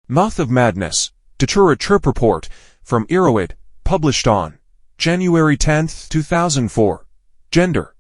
Mouth of Madness, Datura Trip Report, from Iroid, published on January 10, 2004. Gender: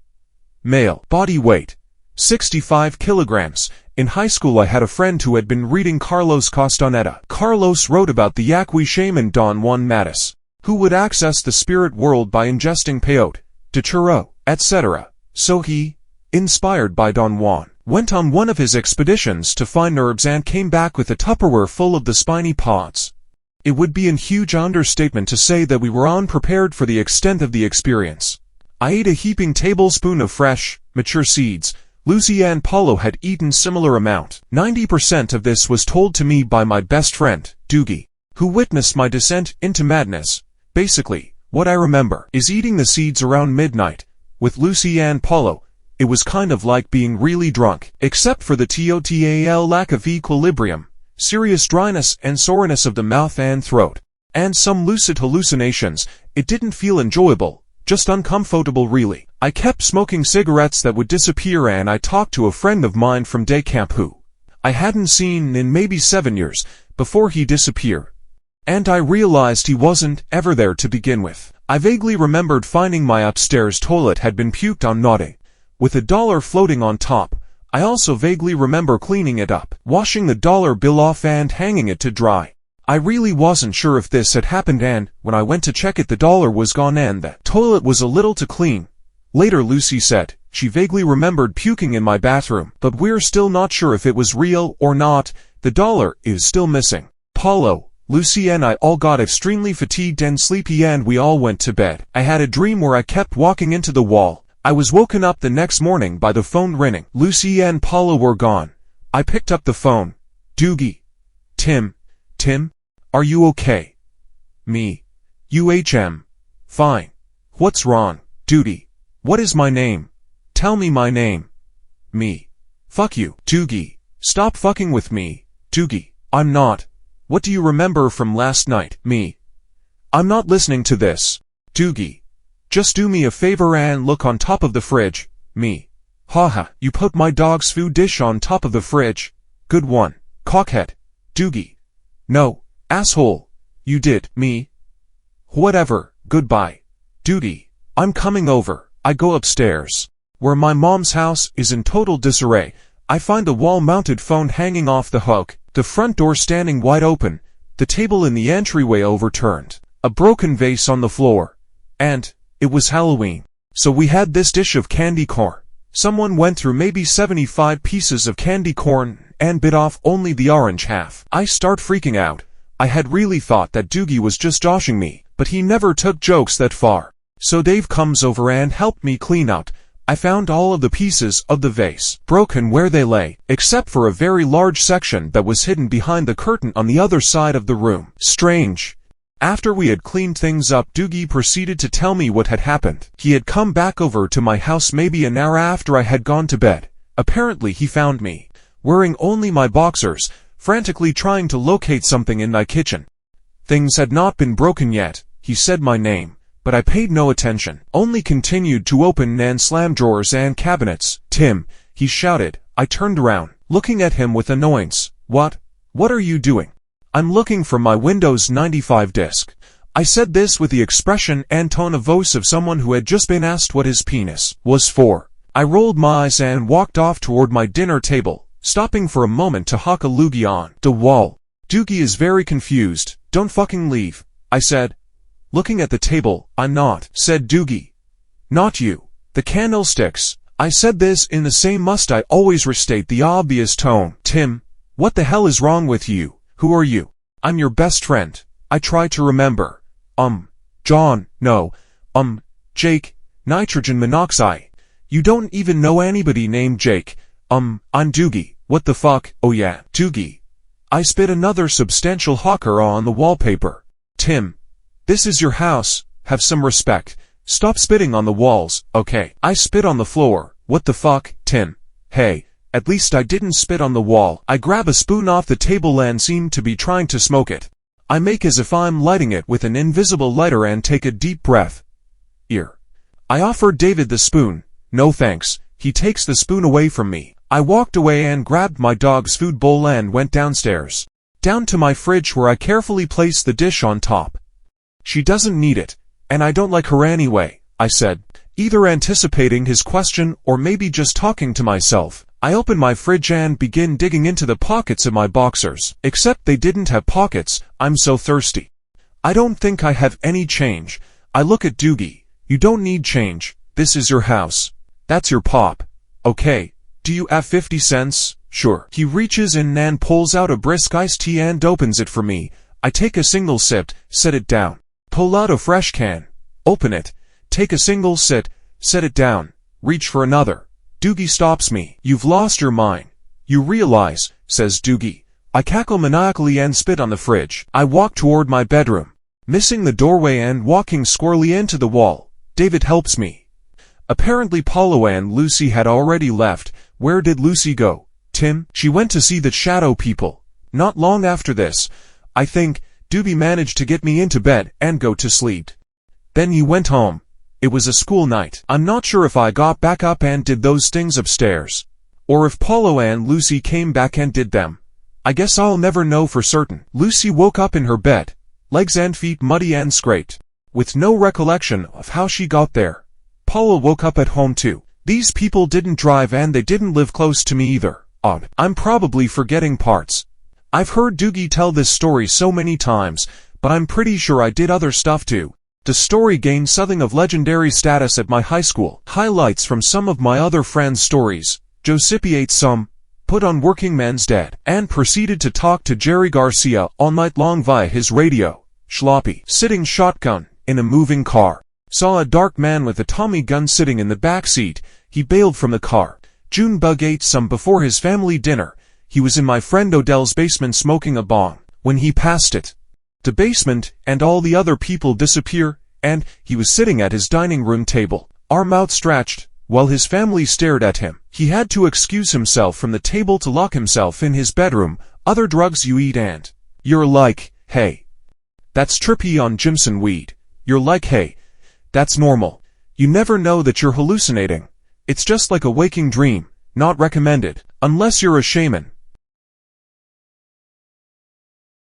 male. Body weight: 65 kilograms. In high school I had a friend who had been reading Carlos Castaneda. Carlos wrote about the Yaqui shaman Don Juan Matus, who would access the spirit world by ingesting peyote, datura, etc. So he, inspired by Don Juan, went on one of his expeditions to find herbs and came back with a Tupperware full of the spiny pods. It would be a huge understatement to say that we were unprepared for the extent of the experience. I ate a heaping tablespoon of fresh, mature seeds. Lucy and Paulo had eaten similar amount. 90% of this was told to me by my best friend, Doogie, who witnessed my descent into madness. Basically, what I remember is eating the seeds around midnight. With Lucy and Paulo, it was kind of like being really drunk, except for the total lack of equilibrium, serious dryness and soreness of the mouth and throat, and some lucid hallucinations. It didn't feel enjoyable, just uncomfortable really. I kept smoking cigarettes that would disappear, and I talked to a friend of mine from day camp who I hadn't seen in maybe 7 years before he disappeared. And I realized he wasn't ever there to begin with. I vaguely remembered finding my upstairs toilet had been puked on nodding, with $1 floating on top. I also vaguely remember cleaning it up, washing the dollar bill off and hanging it to dry. I really wasn't sure if this had happened, and when I went to check it the dollar was gone and the toilet was a little too clean. Later Lucy said she vaguely remembered puking in my bathroom, but we're still not sure if it was real or not. The dollar is still missing. Paulo, Lucy and I all got extremely fatigued and sleepy, and we all went to bed. I had a dream where I kept walking into the wall. I was woken up the next morning by the phone ringing. Lucy and Paulo were gone. I picked up the phone. Doogie. Tim, are you okay? Me. Fine. What's wrong? Doogie. What is my name? Tell me my name. Me. Fuck you. Doogie. Stop fucking with me. Doogie. I'm not. What do you remember from last night? Me. I'm not listening to this. Doogie. Just do me a favor and look on top of the fridge. Me. Haha, you put my dog's food dish on top of the fridge. Good one. Cockhead. Doogie. No, asshole. You did. Me. Whatever. Goodbye. Doogie. I'm coming over. I go upstairs, where my mom's house is in total disarray. I find the wall-mounted phone hanging off the hook, the front door standing wide open, the table in the entryway overturned, a broken vase on the floor, and it was Halloween. So we had this dish of candy corn. Someone went through maybe 75 pieces of candy corn and bit off only the orange half. I start freaking out. I had really thought that Doogie was just joshing me, but he never took jokes that far. So Dave comes over and helped me clean out. I found all of the pieces of the vase broken where they lay, except for a very large section that was hidden behind the curtain on the other side of the room. Strange. After we had cleaned things up, Doogie proceeded to tell me what had happened. He had come back over to my house maybe an hour after I had gone to bed. Apparently he found me, wearing only my boxers, frantically trying to locate something in my kitchen. Things had not been broken yet. He said my name, but I paid no attention, only continued to open and slam drawers and cabinets. Tim, he shouted. I turned around, looking at him with annoyance. What are you doing? I'm looking for my Windows 95 disk. I said this with the expression and tone of voice of someone who had just been asked what his penis was for. I rolled my eyes and walked off toward my dinner table, stopping for a moment to hawk a loogie on the wall. Doogie is very confused. Don't fucking leave, I said. Looking at the table. I'm not, said Doogie. Not you. The candlesticks. I said this in the same must I always restate the obvious tone. Tim, what the hell is wrong with you? Who are you? I'm your best friend. I try to remember. John, no. Jake, nitrogen monoxide. You don't even know anybody named Jake. I'm Doogie. What the fuck? Oh yeah, Doogie. I spit another substantial hawker on the wallpaper. Tim, this is your house. Have some respect. Stop spitting on the walls, okay? I spit on the floor. What the fuck, Tim? Hey, at least I didn't spit on the wall. I grab a spoon off the table and seem to be trying to smoke it. I make as if I'm lighting it with an invisible lighter and take a deep breath. I offered David the spoon. No thanks. He takes the spoon away from me. I walked away and grabbed my dog's food bowl and went downstairs. down to my fridge where I carefully place the dish on top. She doesn't need it, and I don't like her anyway, I said, either anticipating his question or maybe just talking to myself. I open my fridge and begin digging into the pockets of my boxers, except they didn't have pockets. I'm so thirsty. I don't think I have any change. I look at Doogie. You don't need change. This is your house. That's your pop. Okay. Do you have 50 cents? Sure. He reaches in and pulls out a brisk iced tea and opens it for me. I take a single sip, set it down. Pull out a fresh can. Open it. Take a single sip, set it down. Reach for another. Doogie stops me. You've lost your mind. You realize, says Doogie. I cackle maniacally and spit on the fridge. I walk toward my bedroom, missing the doorway and walking squarely into the wall. David helps me. Apparently Paulo and Lucy had already left. Where did Lucy go? Tim? She went to see the shadow people. Not long after this, I think, Doogie managed to get me into bed and go to sleep. Then he went home. It was a school night. I'm not sure if I got back up and did those things upstairs, or if Paulo and Lucy came back and did them. I guess I'll never know for certain. Lucy woke up in her bed, legs and feet muddy and scraped, with no recollection of how she got there. Paulo woke up at home too. These people didn't drive and they didn't live close to me either. Odd. I'm probably forgetting parts. I've heard Doogie tell this story so many times, but I'm pretty sure I did other stuff too. The story gained something of legendary status at my high school. Highlights from some of my other friends' stories. Giuseppe ate some, put on Working Men's Dead, and proceeded to talk to Jerry Garcia all night long via his radio. Schloppy, sitting shotgun, in a moving car. Saw a dark man with a Tommy gun sitting in the back seat. He bailed from the car. Junebug ate some before his family dinner. He was in my friend Odell's basement smoking a bong. When he passed it, the basement and all the other people disappear, and he was sitting at his dining room table, arm outstretched, while his family stared at him. He had to excuse himself from the table to lock himself in his bedroom. Other drugs you eat and you're like, hey, that's trippy on Jimson weed. You're like, hey, that's normal. You never know that you're hallucinating. It's just like a waking dream. Not recommended, unless you're a shaman.